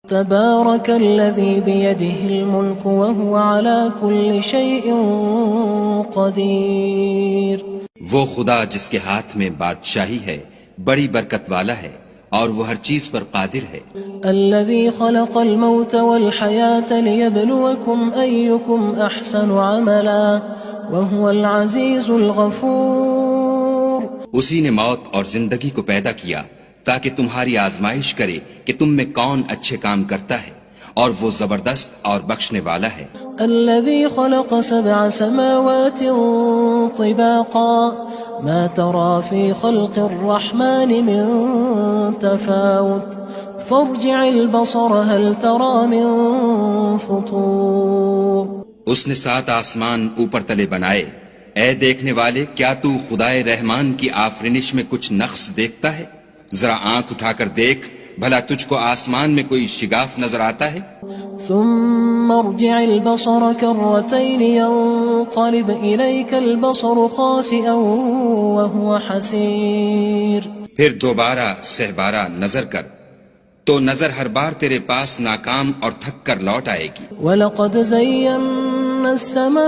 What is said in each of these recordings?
تبارك الذي بيده الملك وهو على كل شيء قدير. وہ خدا جس کے ہاتھ میں بادشاہی ہے بڑی برکت والا ہے اور وہ ہر چیز پر قادر ہے. الذي خلق الموت والحياة ليبلوكم أيكم أحسن عملا وهو العزيز الغفور. اسی نے موت اور زندگی کو پیدا کیا تاکہ تمہاری آزمائش کرے کہ تم میں کون اچھے کام کرتا ہے اور وہ زبردست اور بخشنے والا ہے. الذي خلق 7 سماوات طباقا ما ترى في خلق الرحمن من تفاوت فارجع البصر هل ترى من فطور. اس نے 7 آسمان اوپر تلے بنائے. اے دیکھنے والے، کیا تو خدائے رحمان کی آفرینش میں کچھ نقص دیکھتا ہے؟ ذرا آنکھ اٹھا کر دیکھ، بھلا تجھ کو آسمان میں کوئی شگاف نظر آتا ہے؟ ثم ارجع البصر كرتين ينقلب إليك البصر خاسئا وهو حسير. پھر دوبارہ سہبارہ نظر کر تو نظر ہر بار تیرے پاس ناکام اور تھک کر لوٹ آئے گی. وَلَقَدْ زَيَّنَّا السَّمَاءَ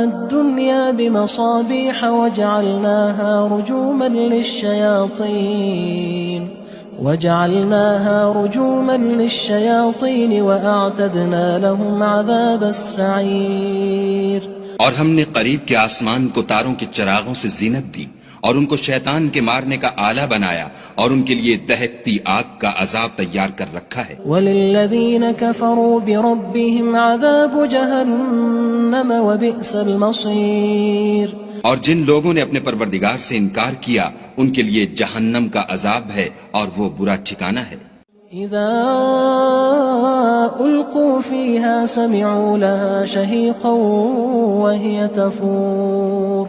الدُّنْيَا بِمَصَابِيحَ وَجَعَلْنَاهَا رُجُومًا لِلشَّيَاطِينِ وَأَعْتَدْنَا لَهُمْ عَذَابَ السَّعِيرِ. اور ہم نے قریب کے آسمان کو تاروں کے چراغوں سے زینت دی اور ان کو شیطان کے مارنے کا آلہ بنایا اور ان کے لیے دہکتی آگ کا عذاب تیار کر رکھا ہے. وَلِلَّذِينَ كَفَرُوا بِرَبِّهِمْ عَذَابُ جَهَنَّمَ وَبِئْسَ الْمَصِيرُ. اور جن لوگوں نے اپنے پروردگار سے انکار کیا ان کے لیے جہنم کا عذاب ہے اور وہ برا ٹھکانہ ہے. اذا القوا فيها سمعوا لها شهيقا وهي تفور.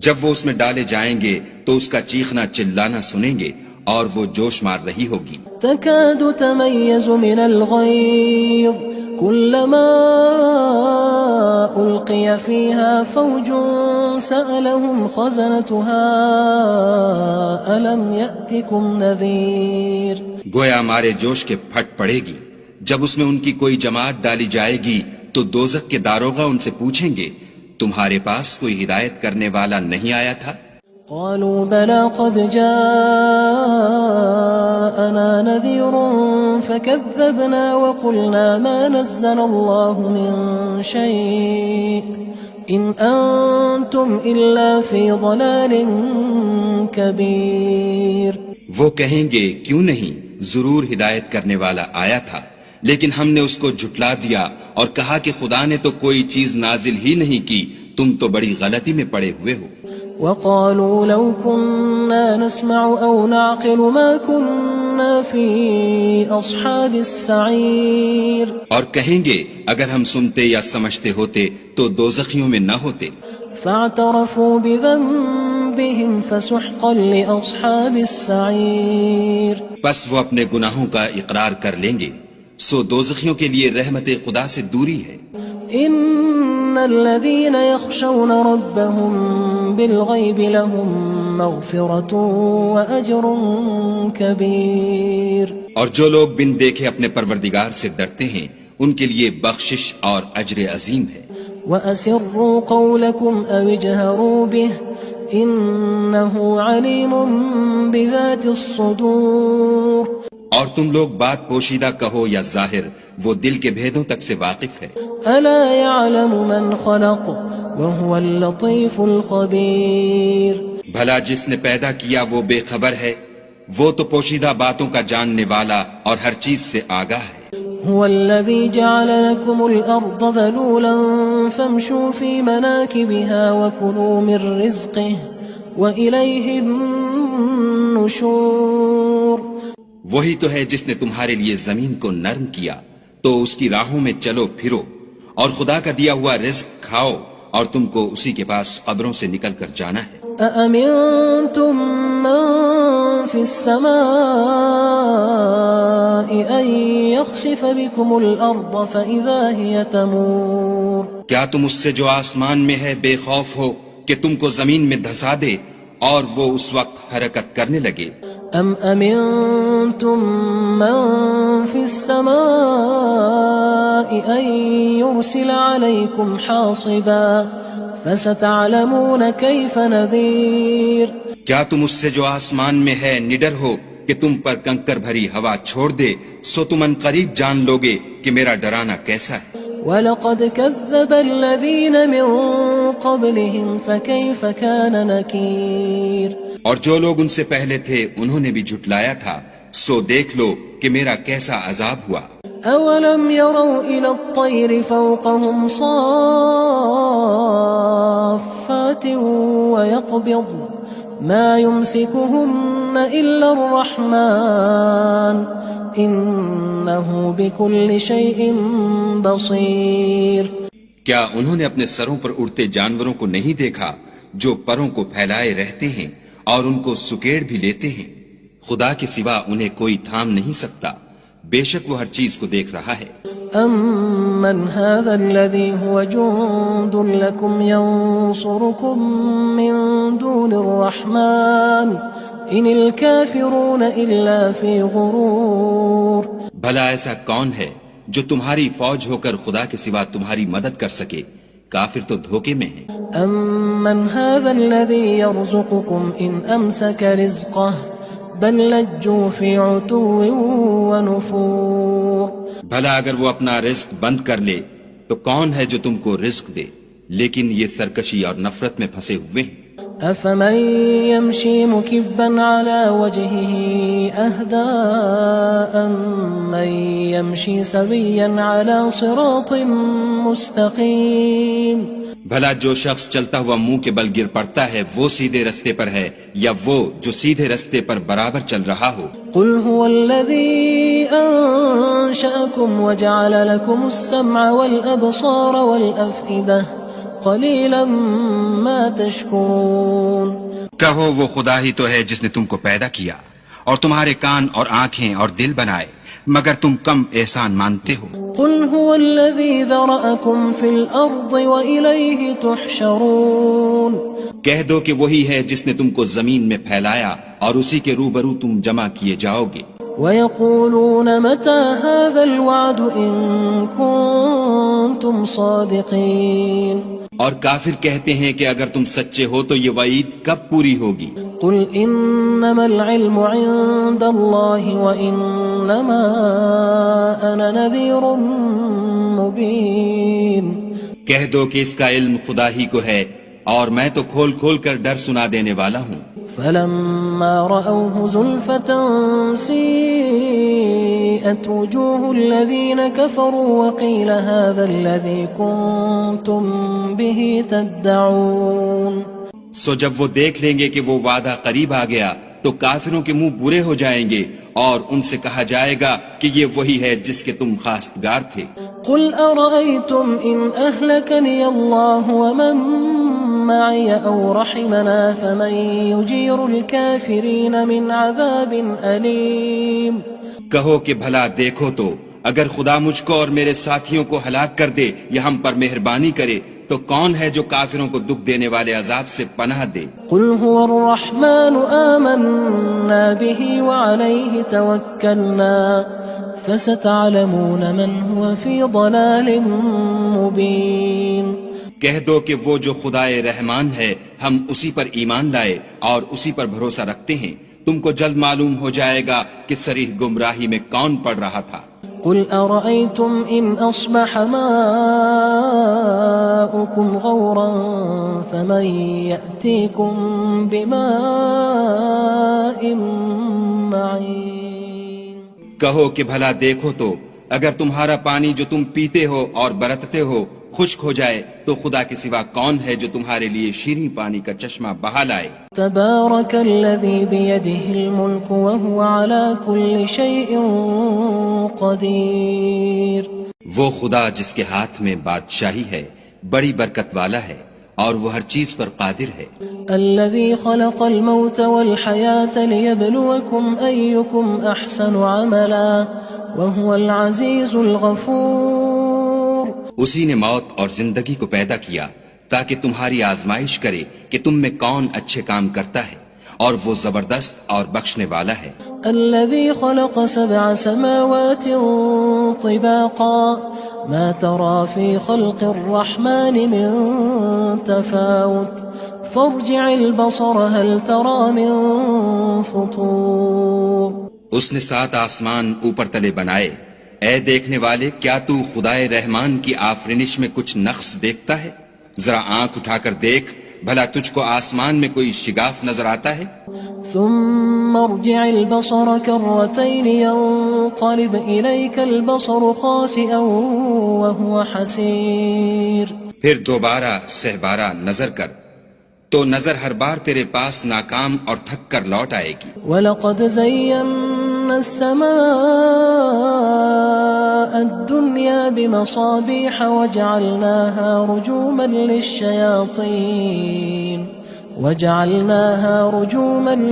جب وہ اس میں ڈالے جائیں گے تو اس کا چیخنا چلانا سنیں گے اور وہ جوش مار رہی ہوگی. تكاد تميز من الغيظ كلما ألقي فيها فوج سألهم خزنتها ألم يأتكم نذير. گویا مارے جوش کے پھٹ پڑے گی. جب اس میں ان کی کوئی جماعت ڈالی جائے گی تو دوزخ کے داروغہ ان سے پوچھیں گے تمہارے پاس کوئی ہدایت کرنے والا نہیں آیا تھا؟ قالوا بلى قد جاءنا نذير فكذبنا وقلنا ما نزل الله من شيء إن أنتم إلا في ضلال كبير. وہ کہیں گے کیوں نہیں، ضرور ہدایت کرنے والا آیا تھا، لیکن ہم نے اس کو جھٹلا دیا اور کہا کہ خدا نے تو کوئی چیز نازل ہی نہیں کی، تم تو بڑی غلطی میں پڑے ہوئے ہو. وقالوا لو كنا نسمع أو نعقل ما كنا في أصحاب السعير. اور کہیں گے اگر ہم سنتے یا سمجھتے ہوتے تو دوزخیوں میں نہ ہوتے. فاعترفوا بذنبهم فسحقا لأصحاب السعير. پس وہ اپنے گناہوں کا اقرار کر لیں گے، سو دوزخیوں کے لیے رحمت خدا سے دوری ہے. ان الذين يخشون ربهم بالغيب لهم مغفرة واجر كبير. اور جو لوگ بن دیکھے اپنے پروردگار سے ڈرتے ہیں ان کے لیے بخشش اور اجر عظیم ہے. واسروا قولكم او اجهروا به انه عليم بذات الصدور. اور تم لوگ بات پوشیدہ کہو یا ظاہر، وہ دل کے بھیدوں تک سے واقف ہے. الا يعلم من خلق وهو اللطيف الخبير. بھلا جس نے پیدا کیا وہ بے خبر ہے، وہ تو پوشیدہ باتوں کا جاننے والا اور ہر چیز سے آگاہ ہے. هو الذي جعل لكم الأرض ذلولا فامشوا في مناكبها وكلوا من رزقه وإليه النشور. وہی تو ہے جس نے تمہارے لیے زمین کو نرم کیا تو اس کی راہوں میں چلو پھرو اور خدا کا دیا ہوا رزق کھاؤ اور تم کو اسی کے پاس قبروں سے نکل کر جانا ہے. أأمنتم من في السماء أن يخسف بكم الأرض فإذا هي تمور. کیا تم اس سے جو آسمان میں ہے بے خوف ہو کہ تم کو زمین میں دھسا دے اور وہ اس وقت حرکت کرنے لگے. ام امنتم من في السماء ان يرسل عليكم حاصبا فستعلمون كيف نذير. کیا تم اس سے جو آسمان میں ہے نڈر ہو کہ تم پر کنکر بھری ہوا چھوڑ دے؟ سو تم ان قریب جان لوگے کہ میرا ڈرانا کیسا ہے. وَلَقَدْ كَذَّبَ الَّذِينَ مِن قَبْلِهِمْ فَكَيْفَ كَانَ نَكِيرٌ. اور جو لوگ ان سے پہلے تھے انہوں نے بھی جھٹلایا تھا، سو دیکھ لو کہ میرا کیسا عذاب ہوا. أَوَلَمْ يَرَوْا إِلَى الطَّيْرِ فَوْقَهُمْ صَافَّاتٍ وَيَقْبِضْنَ مَا يُمْسِكُهُنَّ إِلَّا الرَّحْمَنُ إِنَّهُ بِكُلِّ شَيْءٍ بَصِيرٌ. کیا انہوں نے اپنے سروں پر اڑتے جانوروں کو نہیں دیکھا جو پروں کو پھیلائے رہتے ہیں اور ان کو سکیڑ بھی لیتے ہیں؟ خدا کے سوا انہیں کوئی تھام نہیں سکتا، بے شک وہ ہر چیز کو دیکھ رہا ہے. أَمَّنْ هَذَا الَّذِي هُوَ جُندٌ لَكُمْ يَنصُرُكُم مِّن دُونِ الرَّحْمَنِ إِنِ الْكَافِرُونَ إِلَّا فِي غُرُورٍ. بھلا ایسا کون ہے جو تمہاری فوج ہو کر خدا کے سوا تمہاری مدد کر سکے؟ کافر تو دھوکے میں ہیں. أَمَّنْ هَذَا الَّذِي يَرْزُقُكُمْ إِنْ أَمْسَكَ رِزْقَهُ بَلْ لَجُّوا فِي عُتُوٍّ وَنُفُورٍ. بھلا اگر وہ اپنا رزق بند کر لے تو کون ہے جو تم کو رزق دے؟ لیکن یہ سرکشی اور نفرت میں پھنسے ہوئے ہیں. أَفَمَن يَمْشِي مُكِبًّا عَلَى وَجْهِهِ أَهْدَىٰ أَمَّن يَمْشِي سَوِيًّا عَلَى صِرَاطٍ مُّسْتَقِيمٍ. بھلا جو شخص چلتا ہوا منہ کے بل گر پڑتا ہے وہ سیدھے رستے پر ہے یا وہ جو سیدھے رستے پر برابر چل رہا ہو؟ قُلْ هُوَ الَّذِي أَنشَأَكُمْ وَجَعَلَ لَكُمُ السَّمْعَ وَالْأَبْصَارَ وَالْأَفْئِدَةَ قَلِيلًا مَا تَشْكُرُونَ. کہو وہ خدا ہی تو ہے جس نے تم کو پیدا کیا اور تمہارے کان اور آنکھیں اور دل بنائے، مگر تم کم احسان مانتے ہو. قُلْ هُوَ الَّذِي ذَرَأَكُمْ فِي الْأَرْضِ وَإِلَيْهِ تُحْشَرُونَ. کہہ دو کہ وہی ہے جس نے تم کو زمین میں پھیلایا اور اسی کے روبرو تم جمع کیے جاؤ گے. وَيَقُولُونَ مَتَى هَذَا الْوَعْدُ إِن كُنتُمْ صَادِقِينَ. اور کافر کہتے ہیں کہ اگر تم سچے ہو تو یہ وعید کب پوری ہوگی؟ قُلْ إِنَّمَا الْعِلْمُ عِندَ اللَّهِ وَإِنَّمَا أَنَا نَذِيرٌ مُّبِينٌ. کہہ دو کہ اس کا علم خدا ہی کو ہے اور میں تو کھول کھول کر ڈر سنا دینے والا ہوں. فَلَمَّا رَأَوْهُ زُلْفَةً سِيئَتْ وُجُوهُ الَّذِينَ كَفَرُوا وَقِيلَ هَذَا الَّذِي كُنتُم بِهِ تَدَّعُونَ. سو جب وہ دیکھ لیں گے کہ وہ وعدہ قریب آ گیا تو کافروں کے منہ برے ہو جائیں گے اور ان سے کہا جائے گا کہ یہ وہی ہے جس کے تم خواستگار تھے. قُلْ أَرَأَيْتُمْ إِنْ أَهْلَكَنِيَ اللَّهُ وَمَن مَّعِيَ أَوْ رَحِمَنَا فَمَن يُجِيرُ الْكَافِرِينَ مِنْ عَذَابٍ أَلِيمٍ. کہو کہ بھلا دیکھو تو اگر خدا مجھ کو اور میرے ساتھیوں کو ہلاک کر دے یا ہم پر مہربانی کرے تو کون ہے جو کافروں کو دکھ دینے والے عذاب سے پناہ دے؟ قُلْ هُوَ الرَّحْمَنُ آمَنَّا بِهِ وَعَلَيْهِ تَوَكَّلْنَا فَسَتَعْلَمُونَ مَنْ هُوَ فِي ضَلَالٍ مُّبِينٍ. کہہ دو کہ وہ جو خدائے رحمان ہے ہم اسی پر ایمان لائے اور اسی پر بھروسہ رکھتے ہیں، تم کو جلد معلوم ہو جائے گا کہ صریح گمراہی میں کون پڑ رہا تھا. قُلْ أَرَأَيْتُمْ إِنْ أَصْبَحَ مَاؤُكُمْ غَوْرًا فَمَن يَأْتِيكُم بِمَاءٍ مَّعِينٍ. کہو کہ بھلا دیکھو تو اگر تمہارا پانی جو تم پیتے ہو اور برتتے ہو خشک ہو جائے تو خدا کے سوا کون ہے جو تمہارے لیے شیریں پانی کا چشمہ بہا لائے؟ تبارک الذی بیدہ الملک وہو علی کل شیء قدیر. وہ خدا جس کے ہاتھ میں بادشاہی ہے بڑی برکت والا ہے اور وہ ہر چیز پر قادر ہے. الذي خلق الموت والحياة ليبلوكم أيكم أحسن عملا وهو العزيز الغفور. اسی نے موت اور زندگی کو پیدا کیا تاکہ تمہاری آزمائش کرے کہ تم میں کون اچھے کام کرتا ہے، اور وہ زبردست اور بخشنے والا ہے۔ الذي خلق 7 سماوات طباقا ما ترى في خلق الرحمن من تفاوت فارجع البصر هل ترى من فطور۔ اس نے 7 آسمان اوپر تلے بنائے، اے دیکھنے والے کیا تو خدائے رحمان کی آفرینش میں کچھ نقص دیکھتا ہے؟ ذرا آنکھ اٹھا کر دیکھ، بھلا تجھ کو آسمان میں کوئی شگاف نظر آتا ہے؟ ثم ارجع البصر كرتين ينقلب إليك البصر خاسئا وهو حسير۔ پھر دوبارہ سہبارہ نظر کر تو نظر ہر بار تیرے پاس ناکام اور تھک کر لوٹ آئے گی۔ وَلَقَدْ زَيَّنَّا السَّمَاءَ الدُّنْيَا بِمَصَابِيحَ وَجَعَلْنَاهَا رُجُومًا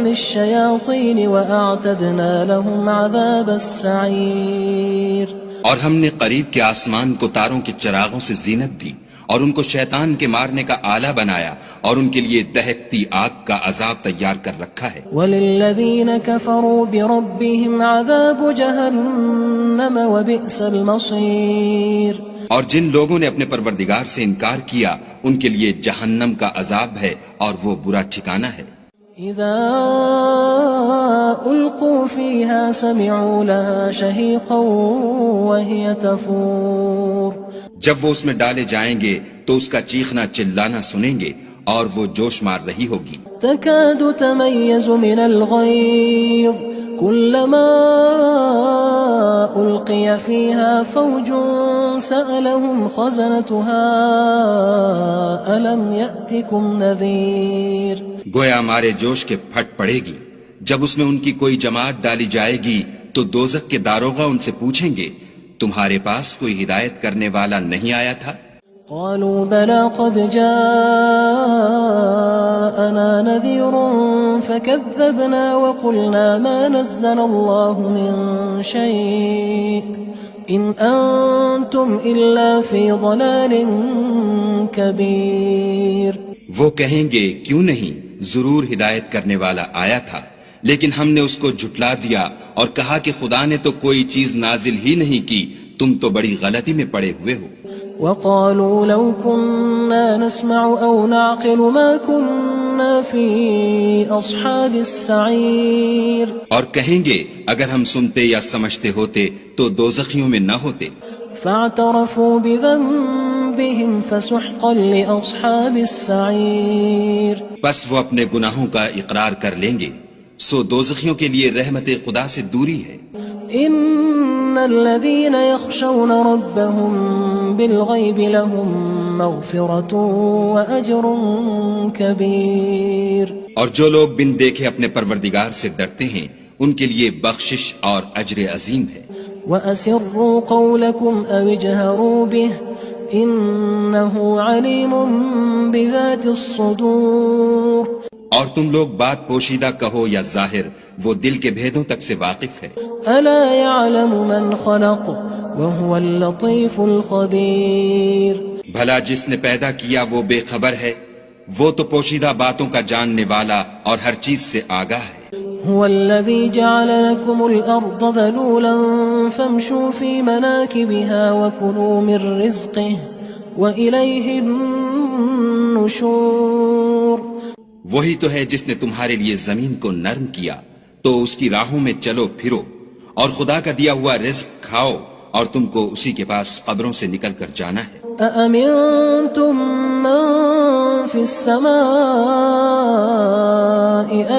لِلشَّيَاطِينِ وَأَعْتَدْنَا لَهُمْ عَذَابَ السَّعِيرِ۔ اور ہم نے قریب کے آسمان کو تاروں کے چراغوں سے زینت دی، اور ان کو شیطان کے مارنے کا آلہ بنایا، اور ان کے لیے دہکتی آگ کا عذاب تیار کر رکھا ہے۔ وَلِلَّذِينَ كَفَرُوا بِرَبِّهِمْ عَذَابُ جَهَنَّمَ وَبِئْسَ الْمَصِيرُ۔ اور جن لوگوں نے اپنے پروردگار سے انکار کیا ان کے لیے جہنم کا عذاب ہے، اور وہ برا ٹھکانہ ہے۔ اذا القوا فيها سمعوا لها شهيقا وهي تفور۔ جب وہ اس میں ڈالے جائیں گے تو اس کا چیخنا چلانا سنیں گے، اور وہ جوش مار رہی ہوگی۔ تكاد تميز من الغيظ كلما ألقي فيها فوج سألهم خزنتها ألم يأتكم نذير۔ گویا مارے جوش کے پھٹ پڑے گی، جب اس میں ان کی کوئی جماعت ڈالی جائے گی تو دوزخ کے داروغہ ان سے پوچھیں گے تمہارے پاس کوئی ہدایت کرنے والا نہیں آیا تھا؟ قالوا بلى قد جاءنا نذير فكذبنا وقلنا ما نزل الله من شيء إن أنتم إلا في ضلال كبير۔ وہ کہیں گے کیوں نہیں، ضرور ہدایت کرنے والا آیا تھا، لیکن ہم نے اس کو جھٹلا دیا اور کہا کہ خدا نے تو کوئی چیز نازل ہی نہیں کی، تم تو بڑی غلطی میں پڑے ہوئے ہو۔ وقالوا لو كنا نسمع أو نعقل ما كنا في أصحاب السعير۔ اور کہیں گے اگر ہم سنتے یا سمجھتے ہوتے تو دوزخیوں میں نہ ہوتے۔ فاعترفوا بذنبهم فسحقا لأصحاب السعير۔ بس وہ اپنے گناہوں کا اقرار کر لیں گے، سو دوزخیوں کے لیے رحمت خدا سے دوری ہے۔ ان الذين يخشون ربهم بالغيب لهم مغفرة واجر كبير۔ اور جو لوگ بن دیکھے اپنے پروردگار سے ڈرتے ہیں ان کے لیے بخشش اور اجر عظیم ہے۔ واسروا قولكم او اجهروا به انه عليم بذات الصدور۔ اور تم لوگ بات پوشیدہ کہو یا ظاہر، وہ دل کے بھیدوں تک سے واقف ہے۔ الا يعلم من خلق وهو اللطيف الخبير۔ بھلا جس نے پیدا کیا وہ بے خبر ہے، وہ تو پوشیدہ باتوں کا جاننے والا اور ہر چیز سے آگاہ ہے۔ هو الذي جعل لكم الأرض ذلولا فامشوا في مناكبها وكلوا من رزقه وإليه النشور۔ وہی تو ہے جس نے تمہارے لیے زمین کو نرم کیا تو اس کی راہوں میں چلو پھرو، اور خدا کا دیا ہوا رزق کھاؤ، اور تم کو اسی کے پاس قبروں سے نکل کر جانا ہے۔ أأمنتم من في السماء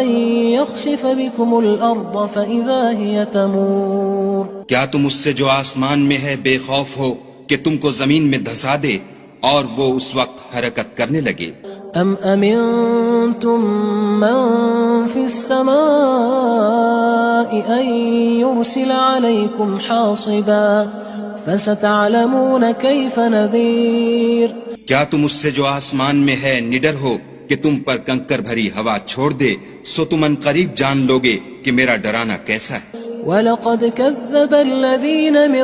أن يخسف بكم الأرض فإذا هي تمور۔ کیا تم اس سے جو آسمان میں ہے بے خوف ہو کہ تم کو زمین میں دھسا دے اور وہ اس وقت حرکت کرنے لگے؟ ام امنتم من في السماء ان يرسل عليكم حاصبا فستعلمون كيف نذير۔ کیا تم اس سے جو آسمان میں ہے نڈر ہو کہ تم پر کنکر بھری ہوا چھوڑ دے سو تم ان قریب جان لوگے کہ میرا ڈرانا کیسا ہے۔ وَلَقَدْ كَذَّبَ الَّذِينَ مِن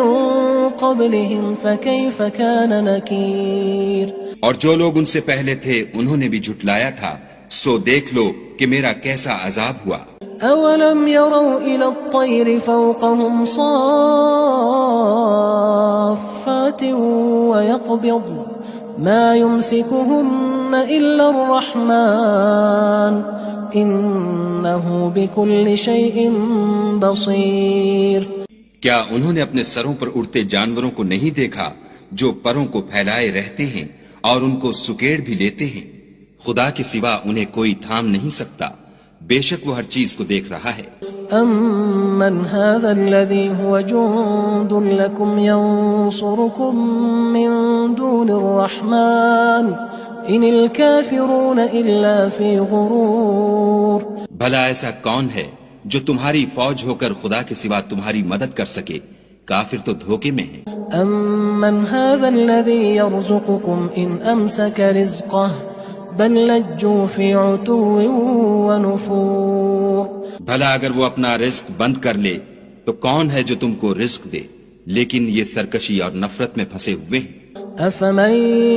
قَبْلِهِمْ فَكَيْفَ كَانَ نَكِيرٌ اور جو لوگ ان سے پہلے تھے انہوں نے بھی جھٹلایا تھا، سو دیکھ لو کہ میرا کیسا عذاب ہوا۔ أَوَلَمْ يَرَوْا إِلَى الطَّيْرِ فَوْقَهُمْ صَافَّاتٍ وَيَقْبِضْنَ مَا يُمْسِكُهُنَّ إِلَّا الرَّحْمَنُ إِنَّهُ بِكُلِّ شَيْءٍ بَصِيرٌ۔ کیا انہوں نے اپنے سروں پر اڑتے جانوروں کو نہیں دیکھا جو پروں کو پھیلائے رہتے ہیں اور ان کو سکیڑ بھی لیتے ہیں؟ خدا کے سوا انہیں کوئی تھام نہیں سکتا، بے شک وہ ہر چیز کو دیکھ رہا ہے۔ أَمَّنْ هَذَا الَّذِي هُوَ جُندٌ لَكُمْ يَنصُرُكُم مِّن دُونِ الرَّحْمَنِ إِنِ الْكَافِرُونَ إِلَّا فِي غُرُورٍ۔ بھلا ایسا کون ہے جو تمہاری فوج ہو کر خدا کے سوا تمہاری مدد کر سکے؟ کافر تو دھوکے میں ہیں۔ أَمَّنْ هَذَا الَّذِي يَرْزُقُكُمْ إِنْ أَمْسَكَ رِزْقَهُ بَلْ لَجُّوا فِي عُتُوٍّ وَنُفُورٍ۔ بھلا اگر وہ اپنا رزق بند کر لے تو کون ہے جو تم کو رزق دے؟ لیکن یہ سرکشی اور نفرت میں پھنسے ہوئے ہیں۔ أَفَمَن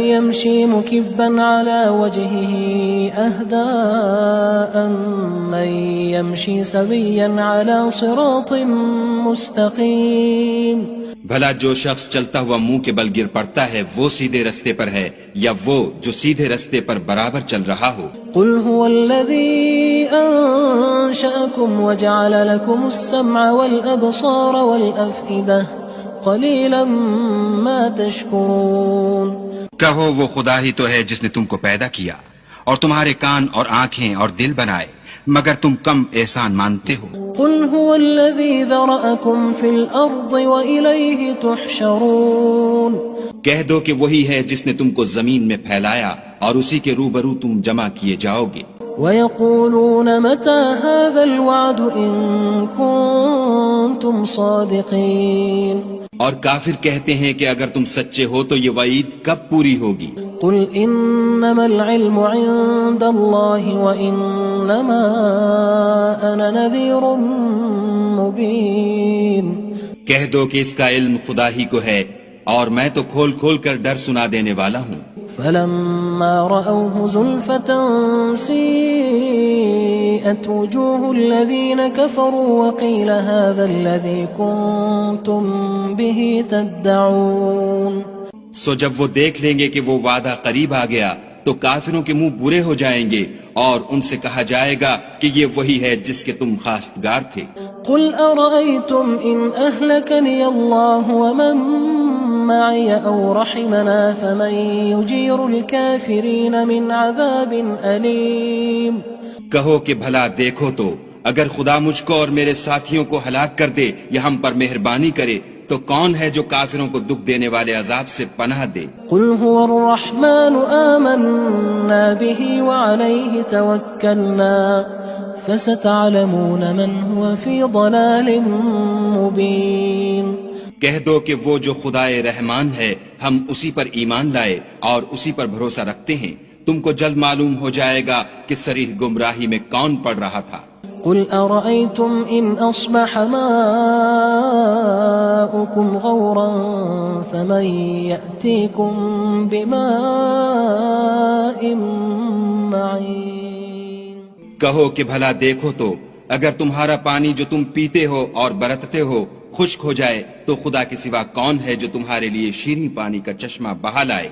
يَمْشِي مُكِبًّا عَلَى وَجْهِهِ أَهْدَىٰ أَمَّن يَمْشِي سَوِيًّا عَلَى صِرَاطٍ مُّسْتَقِيمٍ۔ بھلا جو شخص چلتا ہوا منہ کے بل گر پڑتا ہے وہ سیدھے رستے پر ہے یا وہ جو سیدھے رستے پر برابر چل رہا ہو؟ قُلْ هُوَ الَّذِي أَنشَأَكُمْ وَجَعَلَ لَكُمُ السَّمْعَ وَالْأَبْصَارَ وَالْأَفْئِدَةَ قَلِيلًا مَا تَشْكُرُونَ۔ کہو وہ خدا ہی تو ہے جس نے تم کو پیدا کیا اور تمہارے کان اور آنکھیں اور دل بنائے، مگر تم کم احسان مانتے ہو۔ قُلْ هُوَ الَّذِي ذَرَأَكُمْ فِي الْأَرْضِ وَإِلَيْهِ تُحْشَرُونَ۔ کہہ دو کہ وہی ہے جس نے تم کو زمین میں پھیلایا اور اسی کے روبرو تم جمع کیے جاؤ گے۔ وَيَقُولُونَ مَتَى هَذَا الْوَعْدُ إِن كُنتُمْ صَادِقِينَ۔ اور کافر کہتے ہیں کہ اگر تم سچے ہو تو یہ وعید کب پوری ہوگی؟ قُلْ إِنَّمَا الْعِلْمُ عِندَ اللَّهِ وَإِنَّمَا أَنَا نَذِيرٌ مُّبِينٌ۔ کہہ دو کہ اس کا علم خدا ہی کو ہے اور میں تو کھول کھول کر ڈر سنا دینے والا ہوں۔ فَلَمَّا رَأَوْهُ زُلْفَةً سِيئَتْ وُجُوهُ الَّذِينَ كَفَرُوا وَقِيلَ هَذَا الَّذِي كُنتُم بِهِ تَدَّعُونَ۔ سو جب وہ دیکھ لیں گے کہ وہ وعدہ قریب آ گیا تو کافروں کے منہ برے ہو جائیں گے اور ان سے کہا جائے گا کہ یہ وہی ہے جس کے تم خواستگار تھے۔ قُلْ أَرَأَيْتُمْ إِنْ أَهْلَكَنِيَ اللَّهُ وَمَن مَّعِيَ أَوْ رَحِمَنَا فَمَن يُجِيرُ الْكَافِرِينَ مِنْ عَذَابٍ أَلِيمٍ۔ کہو کہ بھلا دیکھو تو اگر خدا مجھ کو اور میرے ساتھیوں کو ہلاک کر دے یا ہم پر مہربانی کرے تو کون ہے جو کافروں کو دکھ دینے والے عذاب سے پناہ دے؟ قُلْ هُوَ الرَّحْمَنُ آمَنَّا بِهِ وَعَلَيْهِ تَوَكَّلْنَا فَسَتَعْلَمُونَ مَنْ هُوَ فِي ضَلَالٍ مُّبِينٍ۔ کہہ دو کہ وہ جو خدائے رحمان ہے ہم اسی پر ایمان لائے اور اسی پر بھروسہ رکھتے ہیں، تم کو جلد معلوم ہو جائے گا کہ صریح گمراہی میں کون پڑ رہا تھا۔ قُلْ أَرَأَيْتُمْ إِنْ أَصْبَحَ مَاؤُكُمْ غَوْرًا فَمَن يَأْتِيكُم بِمَاءٍ مَّعِينٍ۔ کہو کہ بھلا دیکھو تو اگر تمہارا پانی جو تم پیتے ہو اور برتتے ہو خشک ہو جائے تو خدا کے سوا کون ہے جو تمہارے لیے شیریں پانی کا چشمہ بہا لائے؟